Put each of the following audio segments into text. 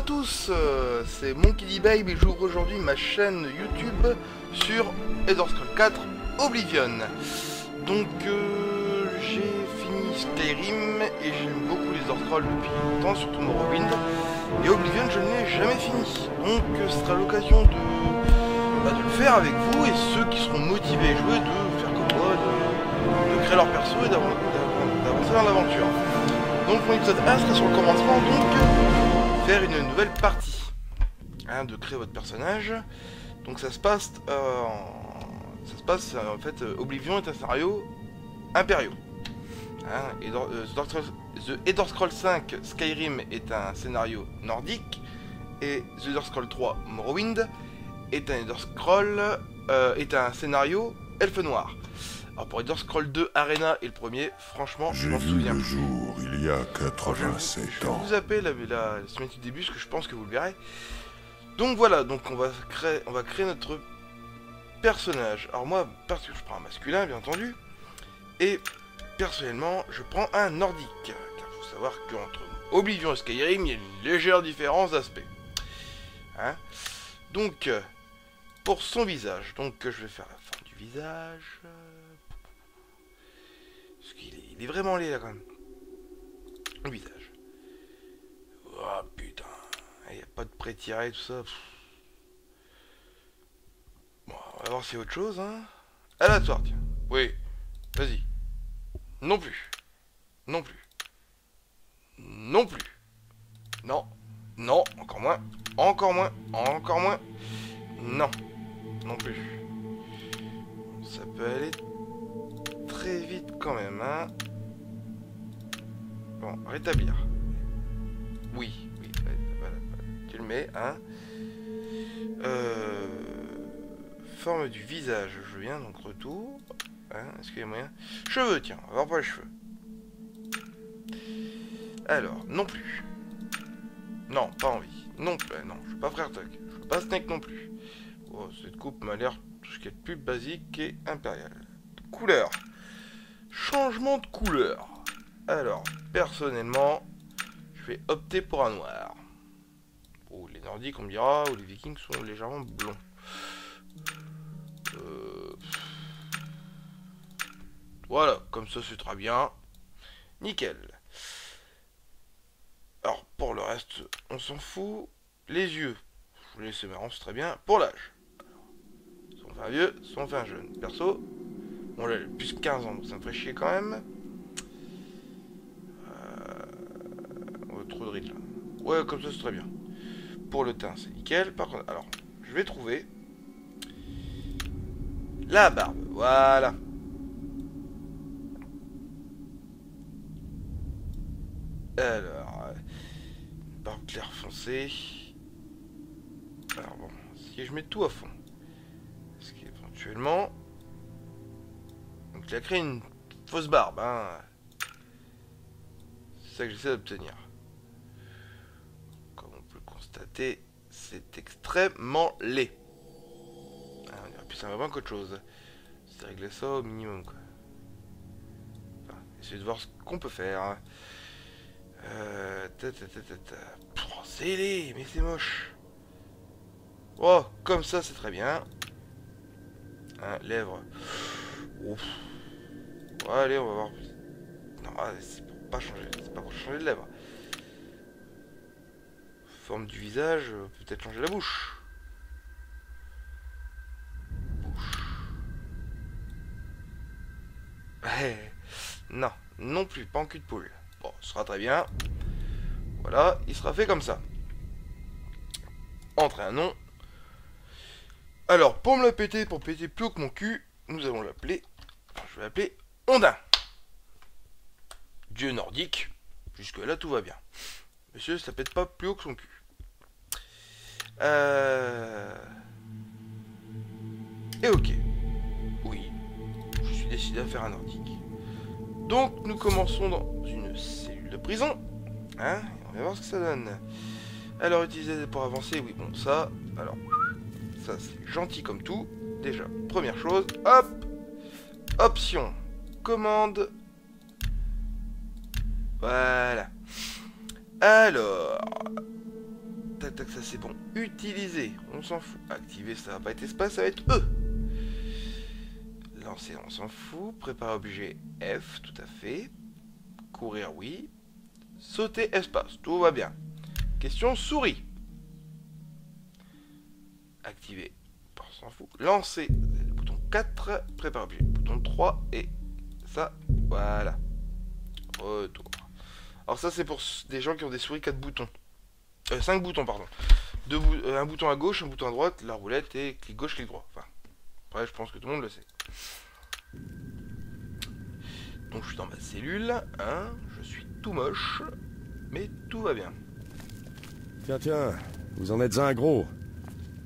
à tous, c'est MonkeyDBabe et j'ouvre aujourd'hui ma chaîne YouTube sur Elder Scrolls 4 Oblivion. Donc j'ai fini Skyrim et j'aime beaucoup les Elder Scrolls depuis longtemps, surtout Morrowind. Et Oblivion je ne l'ai jamais fini. Donc ce sera l'occasion de le faire avec vous et ceux qui seront motivés à jouer de faire comme moi, de créer leur perso et d'avancer dans l'aventure. Donc mon épisode 1 sera sur le commencement, donc faire une nouvelle partie, hein, de créer votre personnage. Donc ça se passe en fait, Oblivion est un scénario impériaux, hein, et The Elder Scrolls 5 Skyrim est un scénario nordique et The Elder Scrolls 3 Morrowind est un scénario elfe noir. Alors pour Elder Scrolls 2 Arena et le premier, franchement, je m'en souviens. J'ai vu le jour il y a 87 je vais ans. vous appeler la semaine du début, parce que je pense que vous le verrez. Donc voilà, donc on va créer notre personnage. Alors moi, parce que je prends un masculin, bien entendu, et personnellement, je prends un nordique, car il faut savoir qu'entre Oblivion et Skyrim, il y a une légère différence d'aspect. Hein, donc, pour son visage, donc je vais faire la forme du visage. Parce qu'il est vraiment laid là quand même. Le visage. Oh putain. Il n'y a pas de pré-tiré, tout ça. Bon, on va voir si c'est autre chose, hein. À la soirée, tiens. Oui. Vas-y. Non plus. Non plus. Non plus. Non. Non. Encore moins. Encore moins. Encore moins. Non. Non plus. Ça peut aller très vite quand même, hein. Bon, rétablir. Oui, oui, voilà. Tu le mets, hein. Forme du visage, je viens, donc retour. Hein, est-ce qu'il y a moyen? Cheveux, tiens, on va voir pour les cheveux. Alors, non plus. Non, pas envie. Non, non, je veux pas Frère Tuck. Je veux pas Snake non plus. Oh, cette coupe m'a l'air tout ce qui est plus basique et impérial. Couleur. Changement de couleur. Alors, personnellement, je vais opter pour un noir. Oh, les nordiques, on me dira, ou les vikings sont légèrement blonds. Voilà, comme ça c'est très bien. Nickel. Alors, pour le reste, on s'en fout. Les yeux, je vous laisse marrant, c'est très bien. Pour l'âge. Soit on fait un vieux, soit on fait un jeune. Perso, bon là, plus de 15 ans, donc ça me ferait chier quand même. Trop de rides là. Ouais, comme ça c'est très bien. Pour le teint, c'est nickel. Par contre, alors, je vais trouver la barbe. Voilà. Alors, barbe claire foncée. Alors bon, si je mets tout à fond, parce qu'éventuellement, donc il a créé une fausse barbe, hein. C'est ça que j'essaie d'obtenir. Comme on peut le constater, c'est extrêmement laid. Ah, on dirait plus simplement qu'autre chose. C'est régler ça au minimum, quoi. Enfin, essayer de voir ce qu'on peut faire. C'est laid, mais c'est moche. Oh, comme ça, c'est très bien. Hein, lèvres. Ouf. Ouais, allez, on va voir. Non, c'est pour pas changer. C'est pas pour changer de lèvres. Forme du visage, peut-être changer la bouche. Non, non plus, pas en cul de poule. Bon, ce sera très bien. Voilà, il sera fait comme ça. Entrer un nom. Alors, pour me la péter, pour péter plus haut que mon cul, nous allons l'appeler... Enfin, je vais l'appeler Ondin. Dieu nordique. Jusque là, tout va bien. Monsieur, ça pète pas plus haut que son cul. Et ok. Oui, je suis décidé à faire un nordique. Donc, nous commençons dans une cellule de prison. Hein, et on va voir ce que ça donne. Alors, utiliser pour avancer, oui, bon, ça. Alors, ça, c'est gentil comme tout. Déjà, première chose, hop. Option. Commande. Voilà. Alors. Tac, tac, ça c'est bon. Utiliser, on s'en fout. Activer, ça va pas être espace, ça va être E. Lancer, on s'en fout. Préparer objet, F, tout à fait. Courir, oui. Sauter, espace, tout va bien. Question souris. Activer, on s'en fout. Lancer, le bouton 4. Préparer objet, bouton 3. Et ça, voilà. Retour. Alors ça c'est pour des gens qui ont des souris 4 boutons. 5 boutons, pardon. Un bouton à gauche, un bouton à droite, la roulette et clic gauche, clic droit. Enfin, après je pense que tout le monde le sait. Donc je suis dans ma cellule, hein, je suis tout moche, mais tout va bien. Tiens, vous en êtes un gros.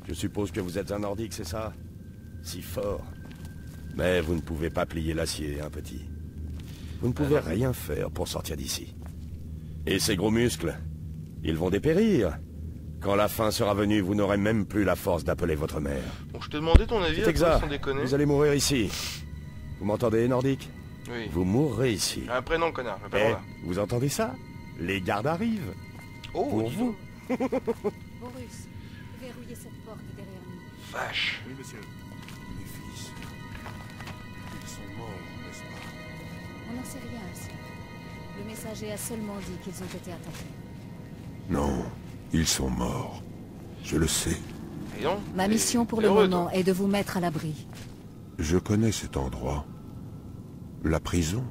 Je suppose que vous êtes un nordique, c'est ça? Si fort. Mais vous ne pouvez pas plier l'acier, hein, petit. Vous ne pouvez rien faire pour sortir d'ici. Et ces gros muscles, ils vont dépérir. Quand la fin sera venue, vous n'aurez même plus la force d'appeler votre mère. Bon, je te demandais ton avis, C'est exact. sans déconner. Vous allez mourir ici. Vous m'entendez, nordique? Oui. Vous mourrez ici. Un prénom, connard. Eh, vous entendez ça? Les gardes arrivent. Oh, pour dis vous. donc. Horus, verrouillez cette porte derrière nous. Vache. Oui, monsieur. Mes fils. Ils sont morts, n'est-ce pas? On n'en sait rien ainsi. Le messager a seulement dit qu'ils ont été attaqués. Non, ils sont morts. Je le sais. Et non, Ma mission pour le heureux, moment toi. est de vous mettre à l'abri. Je connais cet endroit. La prison?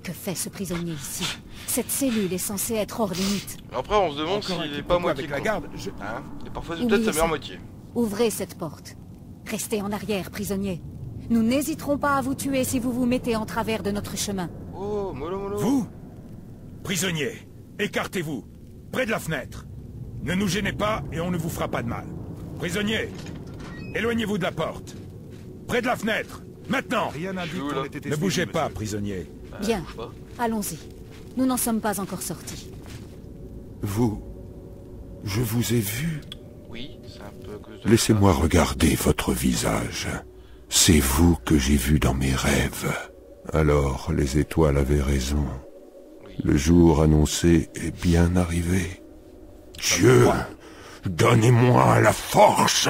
Que fait ce prisonnier ici? Cette cellule est censée être hors limite. Après, on se demande s'il est pas moitié avec la con. garde. Hein, et parfois, c'est Oubliez peut-être sa meilleure ça. moitié. Ouvrez cette porte. Restez en arrière, prisonnier. Nous n'hésiterons pas à vous tuer si vous vous mettez en travers de notre chemin. Oh, mollo, mollo. Vous, prisonniers, écartez-vous, près de la fenêtre. Ne nous gênez pas et on ne vous fera pas de mal. Prisonniers, éloignez-vous de la porte. Près de la fenêtre, maintenant. Rien n'indique Je suis où, qu'on là ait été Ne suivis, bougez pas, monsieur. prisonniers. Bien, Bouge pas. allons-y. Nous n'en sommes pas encore sortis. Vous... Je vous ai vu. Oui, c'est un peu à cause de Laissez-moi regarder votre visage. C'est vous que j'ai vu dans mes rêves. Alors, les étoiles avaient raison. Oui. Le jour annoncé est bien arrivé. Dieu, donnez-moi la force!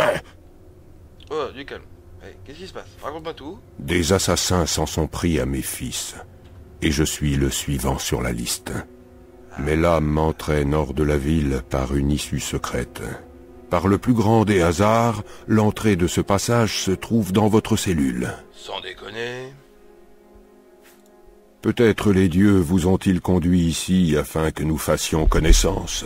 Oh, du calme. Allez, qu'est-ce qui se passe? Raconte-moi tout. Des assassins s'en sont pris à mes fils. Et je suis le suivant sur la liste. Mais l'âme m'entraîne hors de la ville par une issue secrète. Par le plus grand des hasards, l'entrée de ce passage se trouve dans votre cellule. Sans déconner. Peut-être les dieux vous ont-ils conduit ici afin que nous fassions connaissance.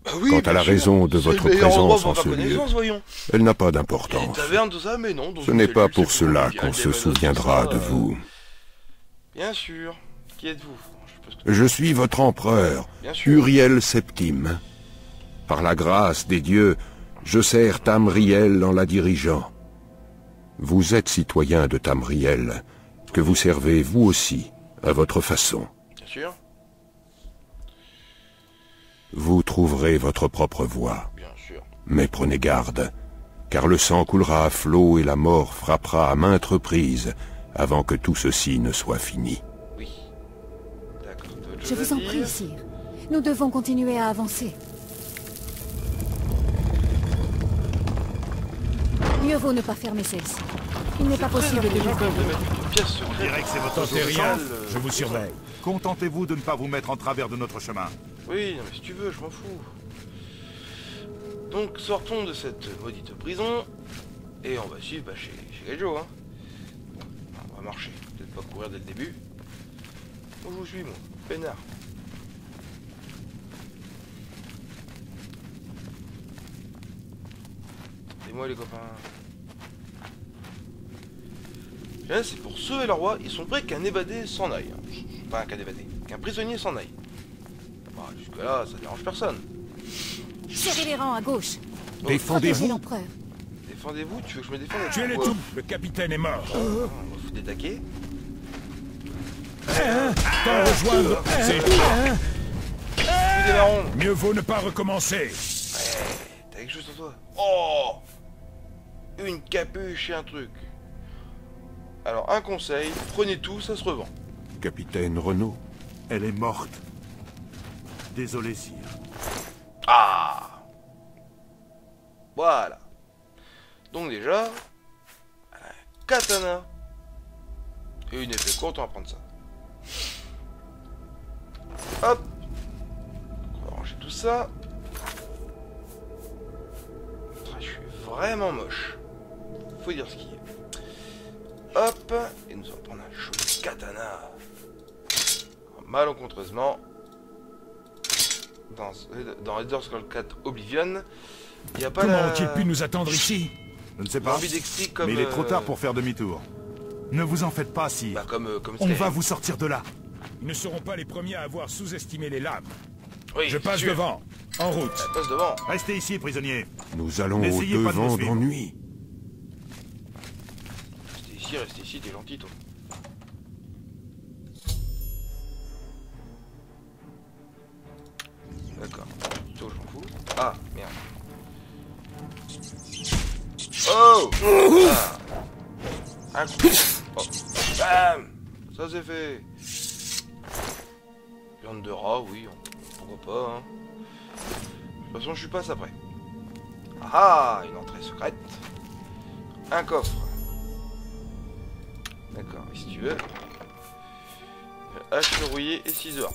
Bah oui, Quant à bien la sûr. raison de C'est votre le meilleur endroit présence pour en faire ce lieu, connaissance, voyons. elle n'a pas Il y a une d'importance. taverne, tout ça, mais non. dans Ce une n'est pas cellule, pour c'est cela convivial, qu'on des se vases, souviendra tout ça, de vous. Bien sûr. Qui êtes-vous? Je suppose que- Je suis votre empereur, Bien sûr. Uriel Septime. Par la grâce des dieux, je sers Tamriel en la dirigeant. Vous êtes citoyen de Tamriel, que vous servez vous aussi, à votre façon. Bien sûr. Vous trouverez votre propre voie, Bien sûr. mais prenez garde, car le sang coulera à flot et la mort frappera à maintes reprises avant que tout ceci ne soit fini. Oui. D'accord. T'as autre Je chose vous à en dire? prie, sire. Nous devons continuer à avancer. Mieux vaut ne pas fermer celle-ci. Il n'est pas Très possible de intelligent quand même de l'ouvrir. mettre une pièce secrète. Je dirais que c'est votre Tentez jour de rien, chance. je vous surveille. Contentez-vous de ne pas vous mettre en travers de notre chemin. Oui, non, mais si tu veux, je m'en fous. Donc, sortons de cette maudite prison. Et on va suivre chez Gajo, hein. Bon, on va marcher. Peut-être pas courir dès le début. Moi, je vous suis, moi. Peinard. Et moi, les copains. Là, c'est pour sauver le roi. Ils sont prêts qu'un évadé s'en aille. Enfin, qu'un évadé. Qu'un prisonnier s'en aille. Bah, jusque-là, ça dérange personne. Serrez les rangs à gauche. Protégez Défendez-vous. l'empereur. Défendez-vous, tu veux que je me défende? Tuez-les Ouais. tous, le capitaine est mort. On va foutre des taquets. T'en rejoindre, c'est... Fous des marrons. Mieux vaut ne pas recommencer. T'as quelque chose sur toi? Oh! Une capuche et un truc. Alors, un conseil, prenez tout, ça se revend. Capitaine Renaud, Elle est morte. Désolé, sire. Ah! Voilà. Donc déjà, un katana. Et une épée courte, on va prendre ça. Hop. On va ranger tout ça. Je suis vraiment moche. Faut dire ce qu'il y a. Hop. Et nous allons prendre un joli katana. Malencontreusement, dans Elder Scrolls 4 Oblivion, il n'y a pas Comment ont-ils pu nous attendre ici? Je ne sais pas. comme, Mais il est trop tard pour faire demi-tour. Ne vous en faites pas, sire. Bah comme On Skyrim. va vous sortir de là. Ils ne seront pas les premiers à avoir sous-estimé les lames. Oui, Je passe sûr. devant. En route. Passe devant. Restez ici, prisonniers. Nous allons N'essayez pas de nous au-devant suivre. d'ennui. Restez ici, t'es gentil toi. D'accord. Toi, je m'en fous. Ah, merde. Oh ah. Un coup. Oh. Bam. Ça c'est fait. Viande de rat, oui. Pourquoi pas, hein. De toute façon, je suis pas ça près. Ah, une entrée secrète. Un coffre. D'accord, et si tu veux. Hache verrouillée et ciseaux.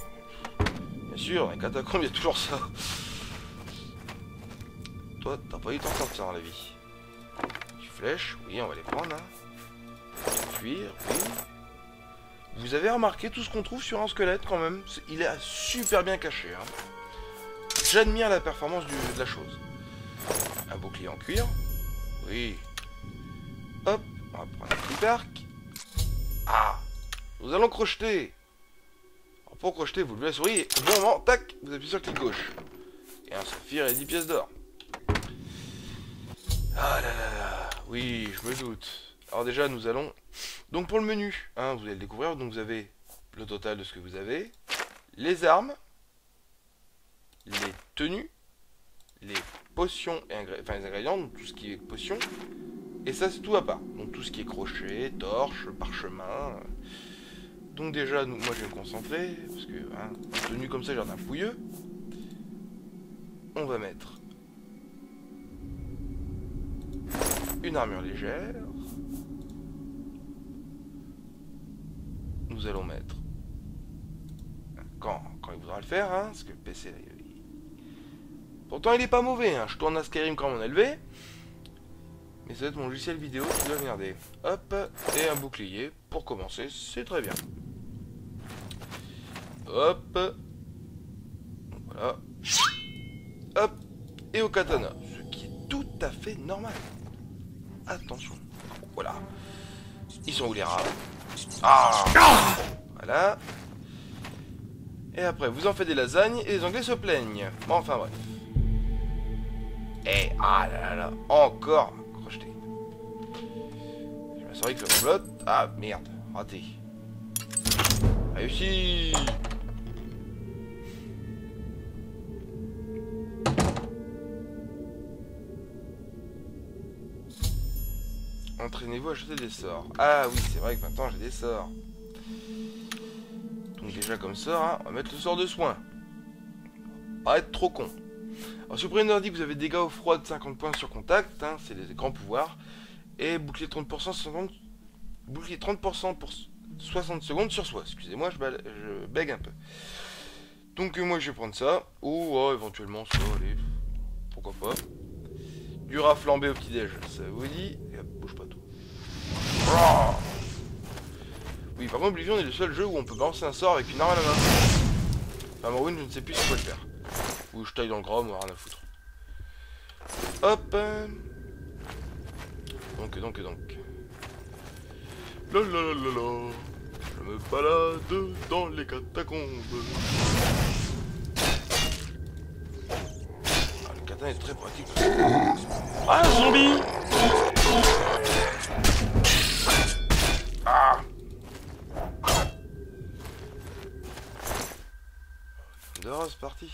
Bien sûr, dans les catacombes, il y a toujours ça. Toi, t'as pas eu tant de ça dans la vie. Du flèche, oui, on va les prendre. Hein. Cuir, oui. Vous avez remarqué tout ce qu'on trouve sur un squelette quand même. Il est super bien caché. Hein. J'admire la performance de la chose. Un bouclier en cuir. Oui. Hop, on va prendre un petit arc. Ah, nous allons crocheter. Alors pour crocheter, vous levez la souris et au bon moment, tac, vous appuyez sur le clic gauche. Et un saphir et 10 pièces d'or. Ah là là là, oui, je me doute. Alors déjà, nous allons... Donc pour le menu, hein, vous allez le découvrir, donc vous avez le total de ce que vous avez, les armes, les tenues, les potions et les ingrédients, donc tout ce qui est potions, et ça c'est tout à part. Donc tout ce qui est crochet, torche, parchemin. Donc déjà, moi je vais me concentrer, parce que hein, tenue comme ça, j'ai l'air d'un pouilleux. On va mettre une armure légère. Nous allons mettre, quand il voudra le faire, hein, parce que le PC, là, pourtant il est pas mauvais, hein, je tourne à Skyrim quand on a élevé, mais ça va être mon logiciel vidéo qui doit merder. Hop, et un bouclier, pour commencer, c'est très bien. Hop, voilà, hop, et au katana, ce qui est tout à fait normal. Attention, voilà, ils sont où les rats? Ah, voilà. Et après, vous en faites des lasagnes et les Anglais se plaignent. Bon, enfin bref. Et ah là là là, encore crocheté. Je m'assurer que ça flotte. Ah merde, raté. Réussi. Entraînez-vous à jeter des sorts. Ah oui, c'est vrai que maintenant j'ai des sorts. Donc déjà comme sort, hein, on va mettre le sort de soin. Pas être trop con. Alors si vous prenez dit que vous avez dégâts au froid de 50 points sur contact, hein, c'est les grands pouvoirs. Et bouclier 30%, bouclier 30% pour 60 secondes sur soi. Excusez-moi, je bègue un peu. Donc moi je vais prendre ça. Ou éventuellement ça, allez. Pourquoi pas. Du rat flambé au petit-déj, ça vous dit. Et hop, bouge pas tout. Oh, oui, par contre, Oblivion est le seul jeu où on peut balancer un sort avec une arme à la main. Enfin, Morrowind, je ne sais plus si on peut le faire. Ou je taille dans le gras, moi, rien à foutre. Hop. Donc. La la la la la. Je me balade dans les catacombes. Ah, le katana est très pratique. Ah, un zombie! Ah! Dehors, c'est parti.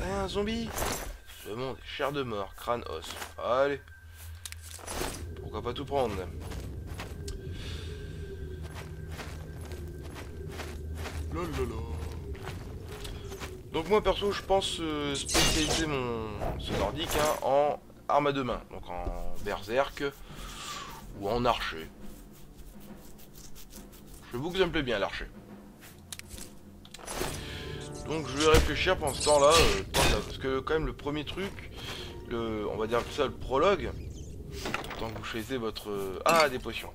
Un zombie. Ce monde est chair de mort, crâne, os. Allez. Pourquoi pas tout prendre? Donc moi perso je pense spécialiser ce nordique hein, en arme à deux mains, donc en berserk ou en archer. J'avoue que ça me plaît bien l'archer. Donc je vais réfléchir pendant ce temps là, parce que quand même le premier truc, on va dire que ça le prologue, tant que vous choisissez votre... Ah des potions.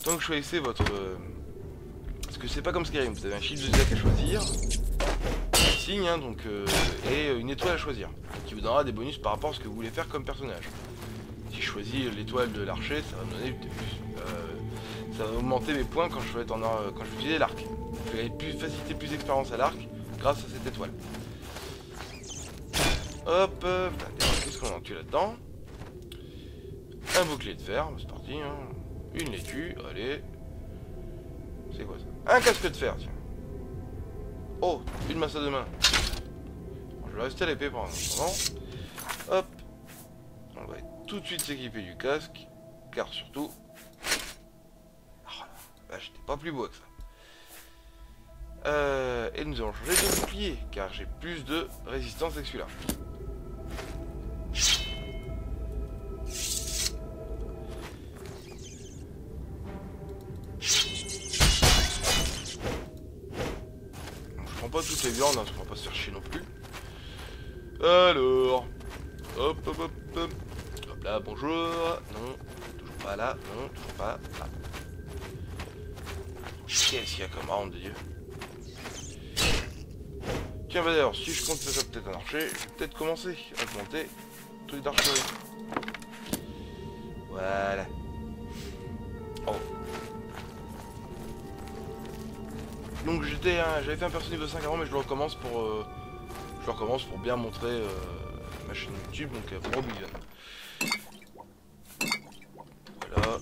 Tant que vous choisissez votre... Parce que c'est pas comme Skyrim, vous avez un shield de Zodiac à choisir. Signe hein, donc et une étoile à choisir qui vous donnera des bonus par rapport à ce que vous voulez faire comme personnage. Si je choisis l'étoile de l'archer, ça va me donner plus, ça va augmenter mes points quand je vais être quand je vais utiliser l'arc. Je vais plus faciliter plus d'expérience à l'arc grâce à cette étoile. Hop, qu'est-ce qu'on a tué là-dedans? Un bouclier de fer, c'est parti hein. Une laitue, allez. C'est quoi ça? Un casque de fer, tiens. Oh, une masse à deux mains. Bon, je vais rester à l'épée pendant un moment. Hop. On va tout de suite s'équiper du casque. Car surtout... Oh, là, j'étais pas plus beau que ça. Et nous allons changer de bouclier. Car j'ai plus de résistance avec celui-là. Pas toutes les viandes, hein, on va pas se faire chier non plus. Alors, hop, hop, hop, hop, hop là, bonjour. Non, toujours pas là, non, toujours pas là. Qu'est-ce qu'il y a comme arme de Dieu? Tiens, bah d'ailleurs, si je compte faire ça peut-être un archer, je vais peut-être commencer à augmenter tous les archeries. Voilà. Oh. Donc j'avais fait un perso niveau 5 avant, mais je le recommence pour bien montrer ma chaîne YouTube, donc pour Oblivion. Voilà.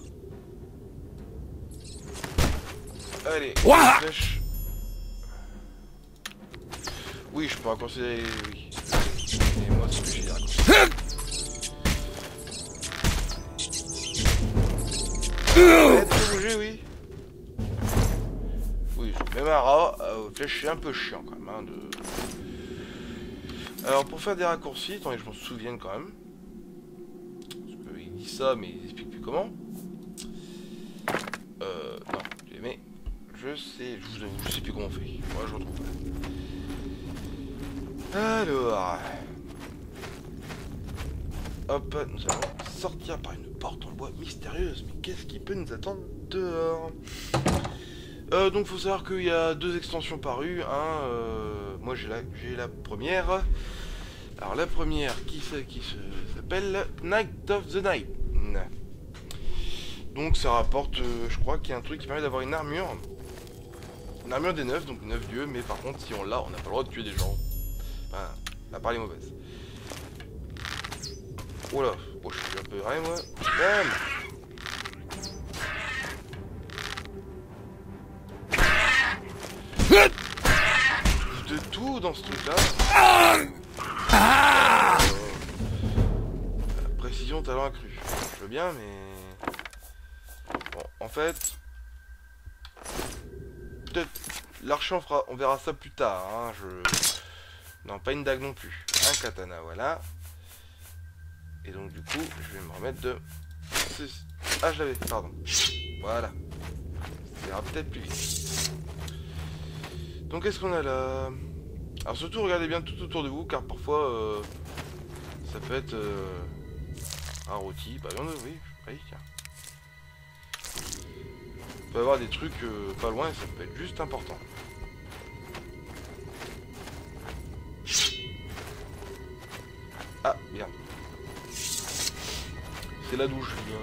Allez, flèche. Oui, je peux raccourcir. Oui. Et moi, c'est ce que j'ai dit raccourcir. Faut bouger, oui. Même un rat, flèche c'est un peu chiant quand même hein, Alors pour faire des raccourcis, attendez je m'en souvienne quand même. Parce qu'il dit ça mais il explique plus comment. Non, mais je sais plus comment on fait. Moi je retrouve pas. Alors. Hop, nous allons sortir par une porte en bois mystérieuse. Mais qu'est-ce qui peut nous attendre dehors? Donc faut savoir qu'il y a deux extensions parues, hein, moi j'ai la première. Alors la première qui s'appelle Night of the Night. Donc ça rapporte, je crois qu'il y a un truc qui permet d'avoir une armure. Une armure des 9, donc 9 dieux, mais par contre si on l'a, on n'a pas le droit de tuer des gens. Enfin, à part les mauvaises. Oh là, oh, je suis un peu rien moi. Bam. De tout dans ce truc là. Précision talent accru. Je veux bien mais... Bon en fait... Peut-être l'archer on verra ça plus tard hein. Non pas une dague non plus. Un katana voilà. Et donc du coup je vais me remettre de... Ah je l'avais, pardon. Voilà. Ça ira peut-être plus vite. Donc qu'est-ce qu'on a là? Alors surtout regardez bien tout autour de vous car parfois ça peut être un rôti. Bah oui, tiens. Il peut y avoir des trucs pas loin et ça peut être juste important. Ah bien. C'est là d'où je viens.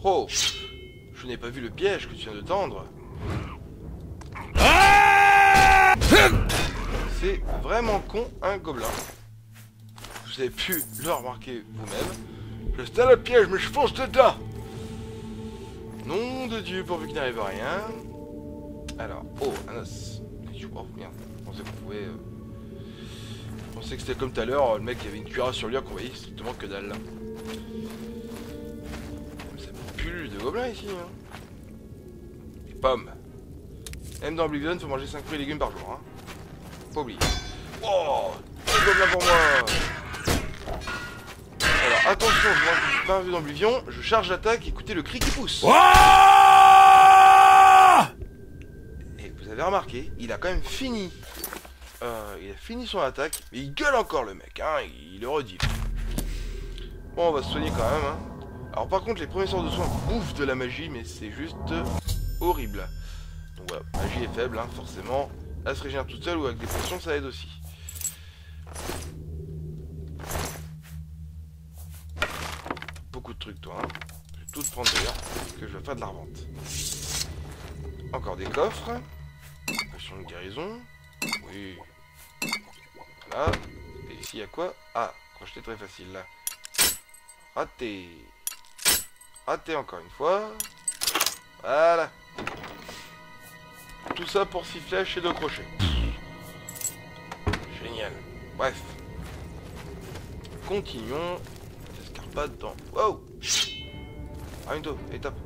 Oh! Je n'ai pas vu le piège que tu viens de tendre. C'est vraiment con un gobelin. Vous avez pu le remarquer vous-même. Je stelle le piège mais je fonce dedans. Nom de Dieu pourvu qu'il n'arrive à rien. Alors, oh, un os. Oh merde, je pensais qu'on pouvait... Je pensais que c'était comme tout à l'heure, le mec il avait une cuirasse sur lui qu'on voyait strictement que dalle. Ça pue de gobelins ici hein. Les pommes. Même dans Oblivion, faut manger 5 fruits et légumes par jour. Hein. Pas oublier. Oh, c'est gobelin pour moi. Alors attention, je mange pas vu dans Oblivion. Je charge l'attaque, écoutez le cri qui pousse. Et vous avez remarqué, il a quand même fini. Il a fini son attaque, mais il gueule encore le mec, hein, il le redit. Bon, on va se soigner quand même, hein. Alors par contre, les premiers sorts de soins bouffent de la magie, mais c'est juste horrible. Donc voilà, magie est faible, hein, forcément. Elle se régénère toute seule ou avec des potions, ça aide aussi. Beaucoup de trucs, toi, hein. Je vais tout te prendre d'ailleurs, parce que je vais faire de la revente. Encore des coffres. Potion de guérison. Oui. Voilà. Et ici, il y a quoi? Ah, crocheté très facile, là. Raté. Raté encore une fois. Voilà. Tout ça pour 6 flèches et 2 crochets. Génial. Bref. Continuons. Escarpade dans... Wow. Arrête-toi, étape.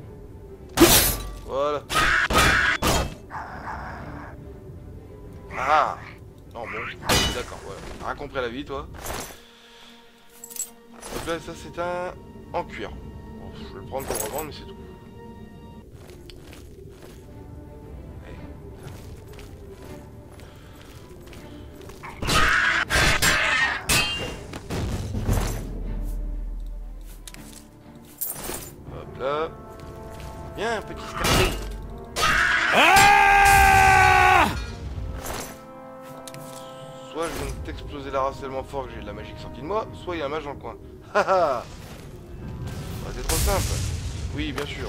Voilà. Ah. Non, bon. D'accord, voilà. Rien compris à la vie, toi. Donc là, ça, c'est un... en cuir. Bon, je vais le prendre pour le revendre, mais c'est tout. Hop là. Bien, petit scarpé. Soit je viens de t'exploser la race tellement fort que j'ai de la magie qui est sortie de moi, soit il y a un mage dans le coin. Haha. C'est trop simple. Oui, bien sûr.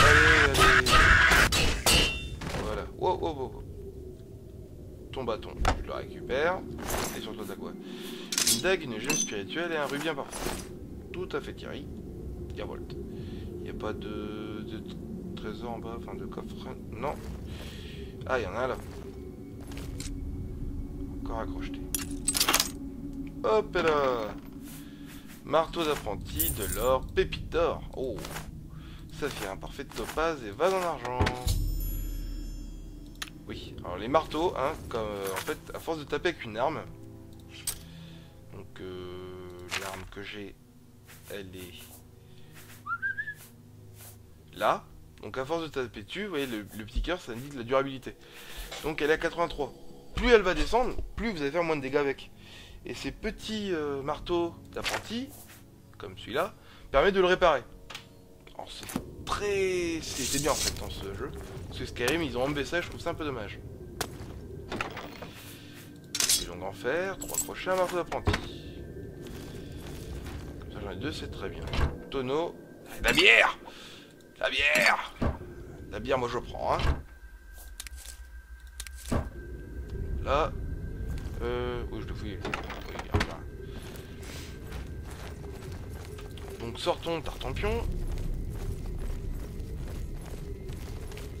Allez, allez. Voilà. Wow, wow, wow. Ton bâton, je le récupère. Et surtout t'as quoi? Une dague, une gemme spirituelle et un rubis parfait. Tout à fait Thierry. Garolt. Il n'y a pas de trésor en bas, enfin de coffre. Non. Ah, il y en a un là. Encore accroché. Hop là. Marteau d'apprenti, de l'or, pépite d'or. Oh. Saphir, un parfait de topaz et vase en argent. Oui, alors les marteaux, hein, comme en fait, à force de taper avec une arme. Donc l'arme que j'ai, elle est là. Donc à force de taper dessus, vous voyez le petit cœur, ça indique la durabilité. Donc elle est à 83. Plus elle va descendre, plus vous allez faire moins de dégâts avec. Et ces petits marteaux d'apprenti, comme celui-là, permettent de le réparer. Alors c'est bien en fait dans ce jeu. Parce que Skyrim, ils ont enlevé ça, je trouve ça un peu dommage. Des longues en fer, 3 crochets, un marteau d'apprenti. Comme ça j'en ai 2, c'est très bien. Tonneau. La bière! La bière! La bière, moi je prends, hein. Là. Oui, je le fouille. Oui, bien, bien. Donc sortons Tartampion.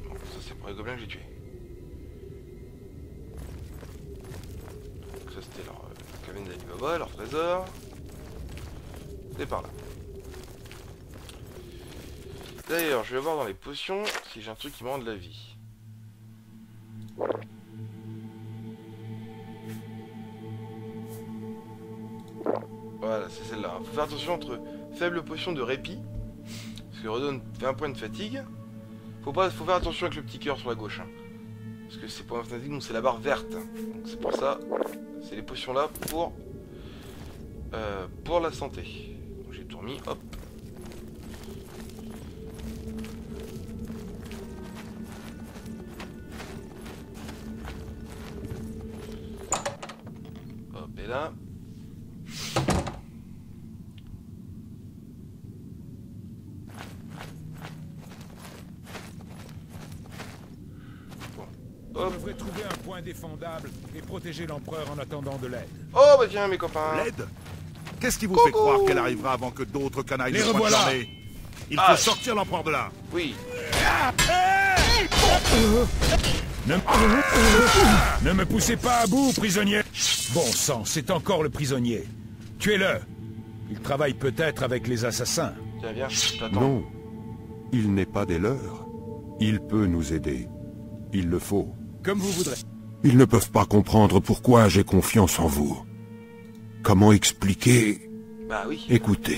Bon, ça c'est pour les gobelins que j'ai tués. Donc ça c'était leur cabine d'Ali Baba, leur trésor. C'est par là. D'ailleurs, je vais voir dans les potions si j'ai un truc qui me rend de la vie. Voilà, c'est celle-là. Faut faire attention entre faible potion de répit, parce que redonne 20 points de fatigue. Faut faire attention avec le petit cœur sur la gauche, hein, parce que c'est pas un fatigue, donc c'est la barre verte. Donc c'est pour ça, c'est les potions là pour la santé. Donc j'ai tout remis, hop. Hop, et là. On devrait trouver un point défendable et protéger l'empereur en attendant de l'aide. Oh bah tiens mes copains. L'aide? Qu'est-ce qui vous fait croire qu'elle arrivera avant que d'autres canailles Les ne soient revoilà. charmés? Il faut sortir l'empereur de là. Oui. Ne me poussez pas à bout, prisonnier. Bon sang, c'est encore le prisonnier. Tuez-le. Il travaille peut-être avec les assassins. Tiens, viens, je t'attends. Non, il n'est pas des leurs. Il peut nous aider. Il le faut. Comme vous voudrez. Ils ne peuvent pas comprendre pourquoi j'ai confiance en vous. Comment expliquer? Bah oui. Écoutez,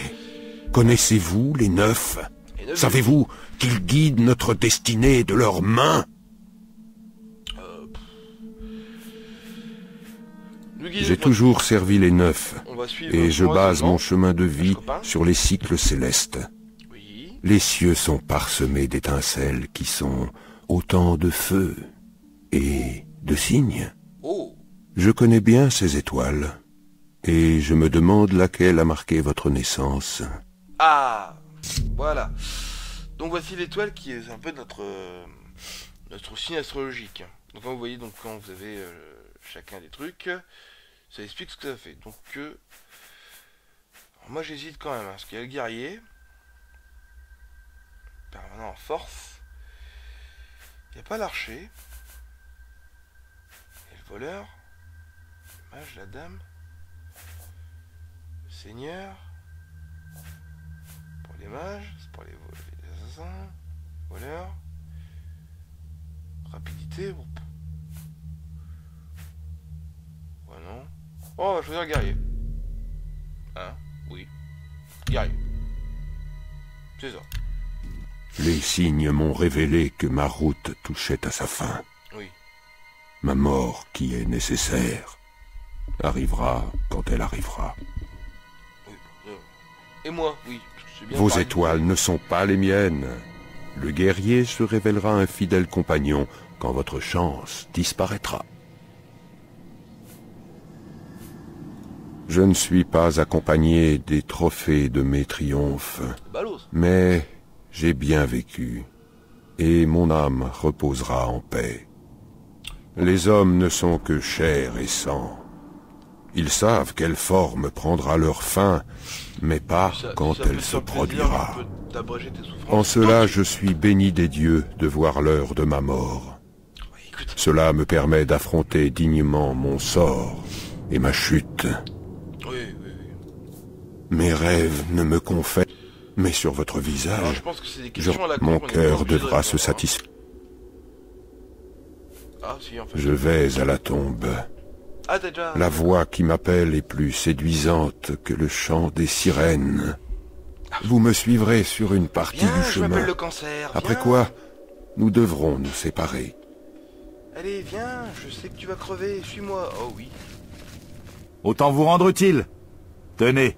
connaissez-vous les Neufs? Les Neufs, Savez-vous qu'ils guident notre destinée de leurs mains? nous guider J'ai pour- toujours servi les Neufs, On va suivre et je moi, base seulement. mon chemin de vie copain. sur les cycles célestes. Oui. Les cieux sont parsemés d'étincelles qui sont autant de feux et de signes. Oh. Je connais bien ces étoiles, et je me demande laquelle a marqué votre naissance. Ah. Voilà. Donc voici l'étoile qui est un peu notre signe astrologique. Donc quand vous voyez, donc quand vous avez chacun des trucs, ça explique ce que ça fait. Donc alors, moi j'hésite quand même, hein, parce qu'il y a le guerrier, permanent en force. Il n'y a pas l'archer. Et le voleur. Le mage, la dame. Le seigneur. Pour les mages, c'est pour les assassins. Voleurs. Rapidité. Bon. Ouais, non. Oh, on va choisir guerrier. Hein? Oui. Guerrier. C'est ça. Les signes m'ont révélé que ma route touchait à sa fin. Oui. Ma mort, qui est nécessaire, arrivera quand elle arrivera. Oui. Et moi, oui. C'est bien Vos pareil. étoiles ne sont pas les miennes. Le guerrier se révélera un fidèle compagnon quand votre chance disparaîtra. Je ne suis pas accompagné des trophées de mes triomphes, Ballos. mais j'ai bien vécu, et mon âme reposera en paix. Les hommes ne sont que chair et sang. Ils savent quelle forme prendra leur fin, mais pas quand Ça peut elle te se faire plaisir, produira. je peux t'abréger tes souffrances. En cela, Donc, je suis béni des dieux de voir l'heure de ma mort. écoute, Cela me permet d'affronter dignement mon sort et ma chute. oui. Mes rêves ne me confèrent, mais sur votre Alors, visage, je pense que c'est des questions à la con mon qu'on est cœur pas obligé de devra se répondre, hein. satisfaire. Ah, si, en fait. Je vais à la tombe. Ah, t'as déjà... La voix qui m'appelle est plus séduisante que le chant des sirènes. Vous me suivrez sur une partie Viens, du je m'appelle chemin. le cancer. Après viens. quoi, nous devrons nous séparer. Allez, viens, je sais que tu vas crever, suis-moi. Oh oui. Autant vous rendre utile. Tenez,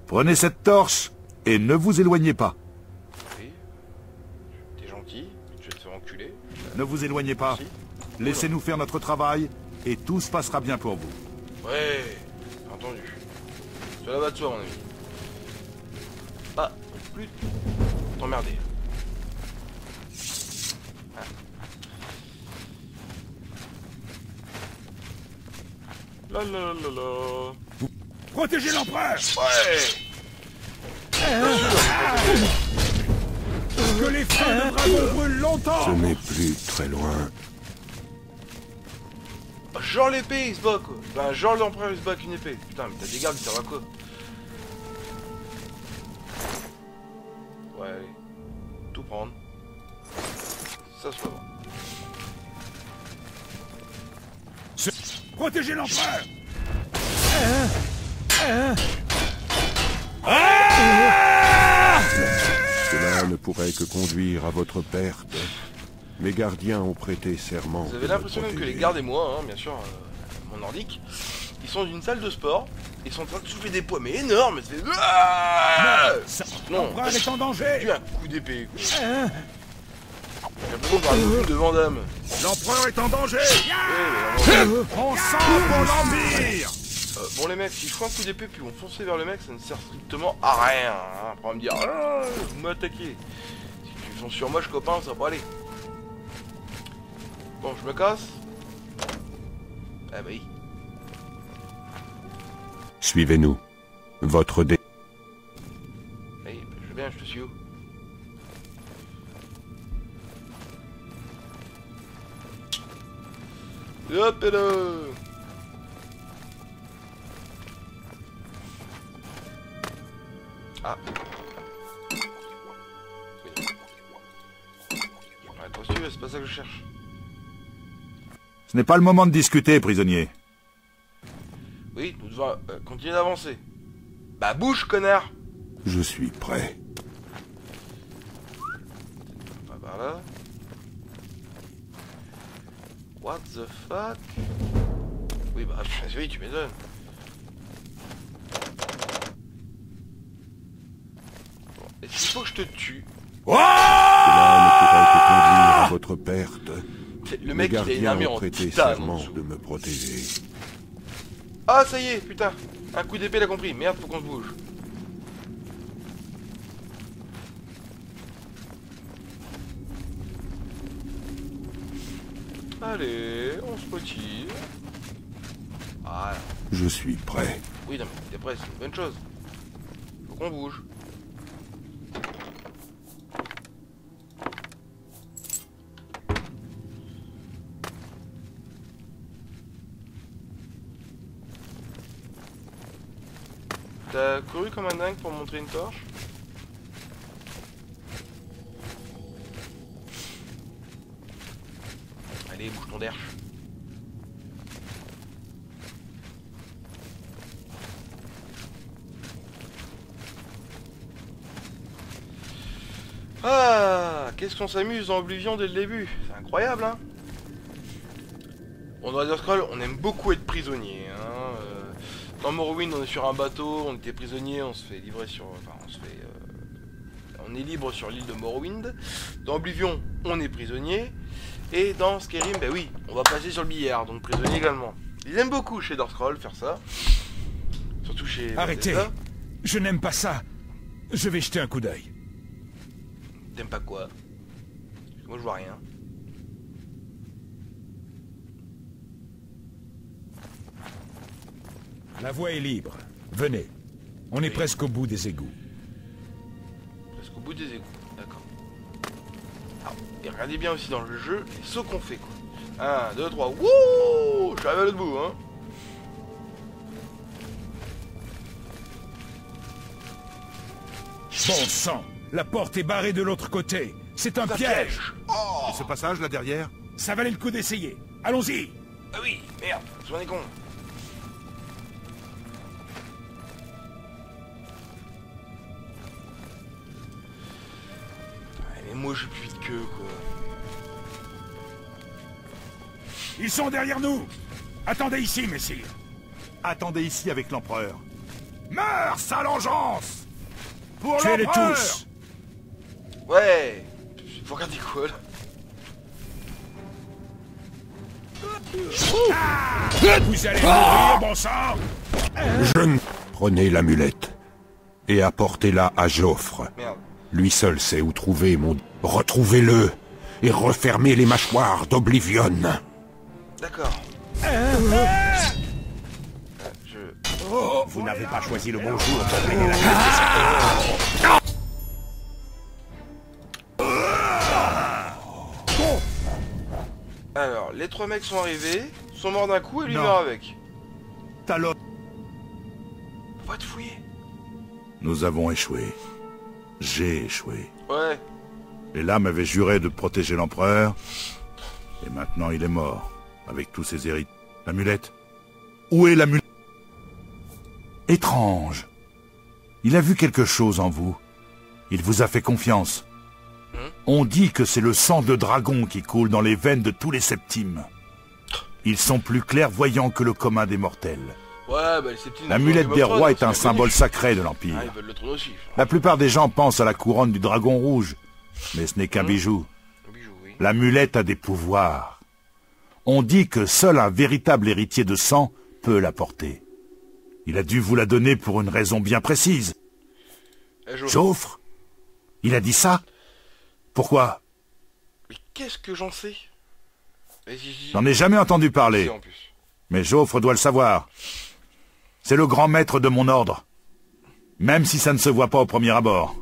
prenez cette torche et ne vous éloignez pas. Oui. T'es gentil, je vais te faire enculer. Ne vous éloignez pas. Merci. Laissez-nous faire notre travail et tout se passera bien pour vous. Ouais, entendu. Cela va de soi, mon ami. Pas non plus t'emmerder. Ah. La la la la la. Protégez l'empereur! Ouais. Que les feux de dragon brûlent longtemps! Ce n'est plus très loin. Genre l'épée, il se bat quoi. Enfin, genre l'empereur, il se bat avec une épée. Putain, mais t'as des gardes qui servent à quoi? Ouais, allez. Tout prendre. Ça se va bon. Protégez l'empereur! Cela ne pourrait que conduire à votre perte. Mes gardiens ont prêté serment. Vous de avez me l'impression même que les protéger. gardes et moi, hein, bien sûr, mon nordique, ils sont dans une salle de sport, ils sont en train de soulever des poids, mais énormes, c'est... Ah non, L'empereur est en danger! tu as un coup d'épée. quoi. J'ai l'impression de voir un film de Van Damme. L'empereur est en danger! Ensemble pour l'Empire! Bon les mecs, si je fous un coup d'épée puis on foncer vers le mec, ça ne sert strictement à rien. Hein. Après on va me dire, ah, vous m'attaquez. Si tu fonces sur moi, je copain, ça va pas aller. Bon, je me casse. Ah bah oui. Suivez-nous. Votre dé... Allez, bah, je viens, je te suis où? Hop et là. Ah. Oui. Ouais, toi mieux, c'est pas ça que je cherche. Ce n'est pas le moment de discuter, prisonnier. Oui, nous devons continuer d'avancer. Bah bouge, connard! Je suis prêt. Pas par là. What the fuck? Oui, bah oui, tu m'étonnes. Bon, est-ce qu'il faut que je te tue? Cela ne pourra que conduire à votre perte. Le mec, il a une gardiens armure ont en prêté titane en serment dessous. de me protéger. Ah, ça y est, putain! Un coup d'épée, l'a compris. Merde, faut qu'on se bouge. Allez, on se motive. Ah, Je suis prêt. oui, non, mais t'es prêt, c'est une bonne chose. Faut qu'on bouge. T'as couru comme un dingue pour montrer une torche? Allez, bouge ton derche. Ah, qu'est-ce qu'on s'amuse dans Oblivion dès le début. C'est incroyable, hein. Bon, dans Elder Scrolls, on aime beaucoup être prisonnier, hein. Dans Morrowind, on est sur un bateau, on était prisonnier, on se fait livrer sur... Enfin, on se fait... on est libre sur l'île de Morrowind. Dans Oblivion, on est prisonnier. Et dans Skyrim, ben oui, on va passer sur le billard, donc prisonnier également. Ils aiment beaucoup chez Elder Scrolls faire ça. Surtout chez... Arrêtez! Bethesda. Je n'aime pas ça. Je vais jeter un coup d'œil. T'aimes pas quoi? Moi je vois rien. La voie est libre. Venez. On est presque au bout des égouts. Presque au bout des égouts, d'accord. Alors, et regardez bien aussi dans le jeu les sauts qu'on fait quoi. 1, 2, 3, wouh! Je suis arrivé à l'autre bout, hein. Bon sang! La porte est barrée de l'autre côté. C'est un piège. Oh! Et ce passage là derrière? Ça valait le coup d'essayer. Allons-y! Ah oui, merde, j'en ai con. Ouais, mais moi j'ai plus vite qu'eux quoi. Ils sont derrière nous! Attendez ici, messire. Attendez ici avec l'empereur. Meurs, sale engeance! Pour Tuez-les l'empereur! tous! Ouais! Faut regarder quoi là? Vous allez mourir, bon sang! Je Prenez l'amulette et apportez-la à Joffre. Merde. Lui seul sait où trouver mon... Retrouvez-le et refermez les mâchoires d'Oblivion. D'accord. Vous n'avez pas choisi le bon jour pour payer la carte. Alors, les 3 mecs sont arrivés, sont morts d'un coup et lui Non. meurt avec. Talon. Va te fouiller. Nous avons échoué. J'ai échoué. Ouais. Les lames avaient juré de protéger l'empereur. Et maintenant il est mort. Avec tous ses héritiers. L'amulette? Où est l'amulette? Étrange. Il a vu quelque chose en vous. Il vous a fait confiance. On dit que c'est le sang de dragon qui coule dans les veines de tous les septimes. Ils sont plus clairvoyants que le commun des mortels. Ouais, bah les septimes... L'amulette des rois est un symbole sacré. sacré de l'Empire. Ah, ils veulent le trône aussi. La plupart des gens pensent à la couronne du dragon rouge. Mais ce n'est qu'un bijou. Le bijou, oui. L'amulette a des pouvoirs. On dit que seul un véritable héritier de sang peut la porter. Il a dû vous la donner pour une raison bien précise. Joffre? Il a dit ça? Pourquoi? Mais qu'est-ce que j'en sais? Vas-y, J'en ai jamais entendu parler. sais en plus. Mais Joffre doit le savoir. C'est le grand maître de mon ordre. Même si ça ne se voit pas au premier abord.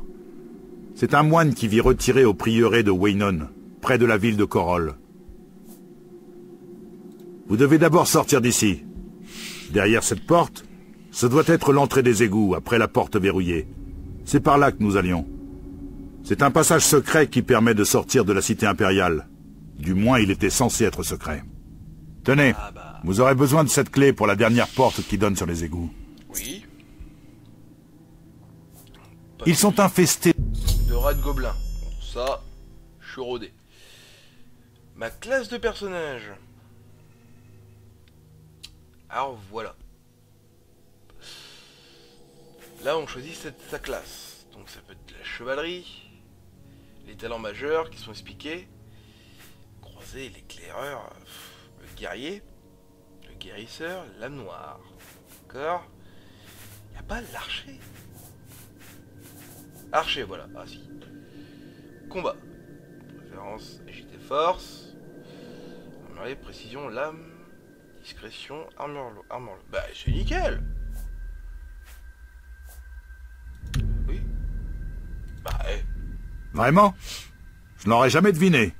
C'est un moine qui vit retiré au prieuré de Weynon, près de la ville de Corol. Vous devez d'abord sortir d'ici. Derrière cette porte, ce doit être l'entrée des égouts, après la porte verrouillée. C'est par là que nous allions. C'est un passage secret qui permet de sortir de la cité impériale. Du moins, il était censé être secret. Tenez, Ah bah... vous aurez besoin de cette clé pour la dernière porte qui donne sur les égouts. Oui. Ils sont infestés de rats de gobelins. Bon, ça, je suis rodé. Ma classe de personnage. Alors voilà. Là, on choisit sa classe. Donc ça peut être de la chevalerie, les talents majeurs qui sont expliqués, croisé, l'éclaireur, le guerrier, le guérisseur, l'âme noire. D'accord. Il n'y a pas l'archer. Archer, voilà. Ah si. Combat. Préférence, agilité, force. Armurier, précision, lame. Discrétion, armure. Bah, c'est nickel. Oui. Bah, Vraiment? Je n'aurais jamais deviné.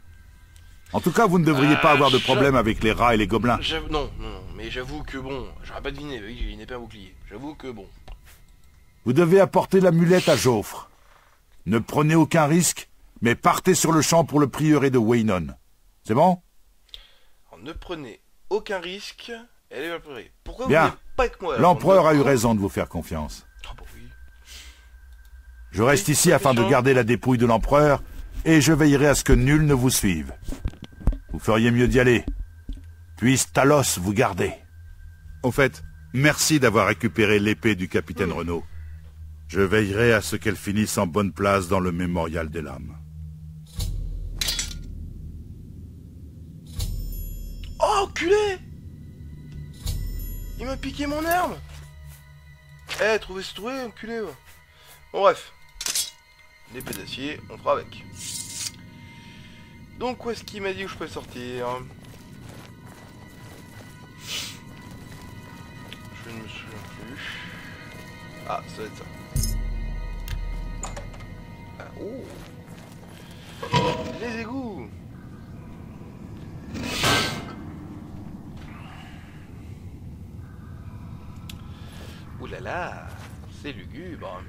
En tout cas, vous ne devriez pas avoir de problème avec les rats et les gobelins. Non, mais j'avoue que bon, j'aurais pas deviné, oui, j'ai une épée à bouclier. J'avoue que bon. Vous devez apporter l'amulette à Joffre. Ne prenez aucun risque, mais partez sur le champ pour le prieuré de Weynon. C'est bon? Alors, ne prenez aucun risque, elle est préparée. Pourquoi Bien. vous n'êtes pas avec moi? L'empereur a eu raison de vous faire confiance. Ah bah oui. Je reste ici afin de garder la dépouille de l'empereur, et je veillerai à ce que nul ne vous suive. Vous feriez mieux d'y aller. Puisse Talos vous garder. Au fait, merci d'avoir récupéré l'épée du capitaine Renaud. Je veillerai à ce qu'elle finisse en bonne place dans le mémorial des lames. Oh, enculé! Il m'a piqué mon arme! Eh, trouvez ce trouvé, enculé! Ouais. Bon, bref. Une épée d'acier, on fera avec. Donc, où est-ce qu'il m'a dit où je peux sortir? Je ne me souviens plus. Ah, ça va être ça. Ah, oh! Les égouts! Ouh là là, c'est lugubre.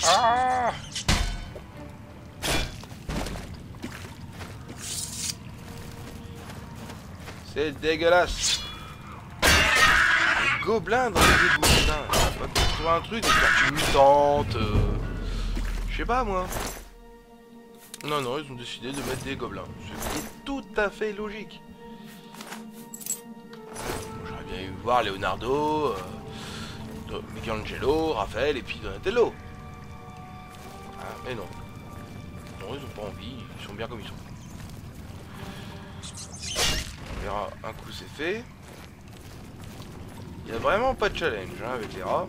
Ah! C'est dégueulasse. Les gobelins dans les égouts, putain. On va trouver un truc, des tortues mutantes. Je sais pas moi. Non, non, ils ont décidé de mettre des gobelins. C'est tout à fait logique. J'aurais bien eu voir Leonardo, Michelangelo, Raphaël et puis Donatello. Ah, mais non. Non, ils ont pas envie, ils sont bien comme ils sont. On verra un coup c'est fait. Il n'y a vraiment pas de challenge hein, avec les rats.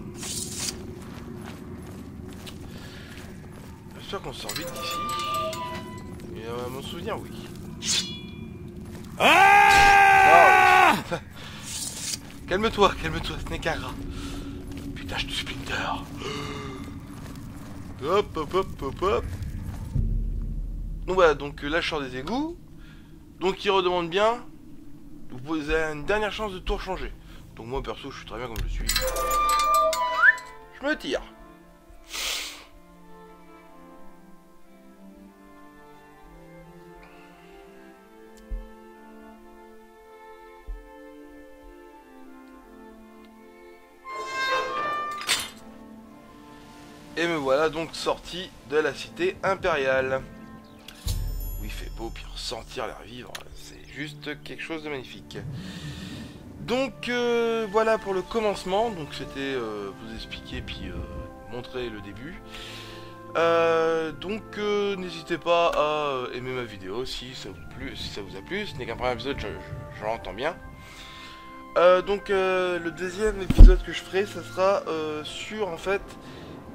J'espère qu'on sort vite d'ici. Et à mon souvenir, oui. Ah Oh, oui. Calme-toi, ce n'est qu'un rat. Putain, je te Splinter. Hop, hop, hop, hop, hop. Donc voilà, donc là je sors des égouts. Donc il redemande bien. Vous avez une dernière chance de tout rechanger. Donc moi perso, je suis très bien comme je suis. Je me tire. Et me voilà donc sorti de la cité impériale. Où il fait beau, puis ressentir l'air vivre, c'est juste quelque chose de magnifique. Donc voilà pour le commencement, donc c'était vous expliquer puis montrer le début. Donc n'hésitez pas à aimer ma vidéo si ça vous a plu, ce n'est qu'un premier épisode, je l'entends bien. Donc le deuxième épisode que je ferai, ça sera sur en fait,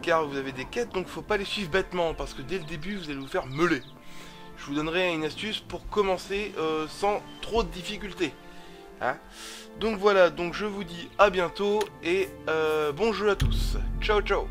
car vous avez des quêtes, donc faut pas les suivre bêtement, parce que dès le début vous allez vous faire meuler. Je vous donnerai une astuce pour commencer sans trop de difficultés. Hein, donc voilà, donc je vous dis à bientôt et bon jeu à tous. Ciao ciao.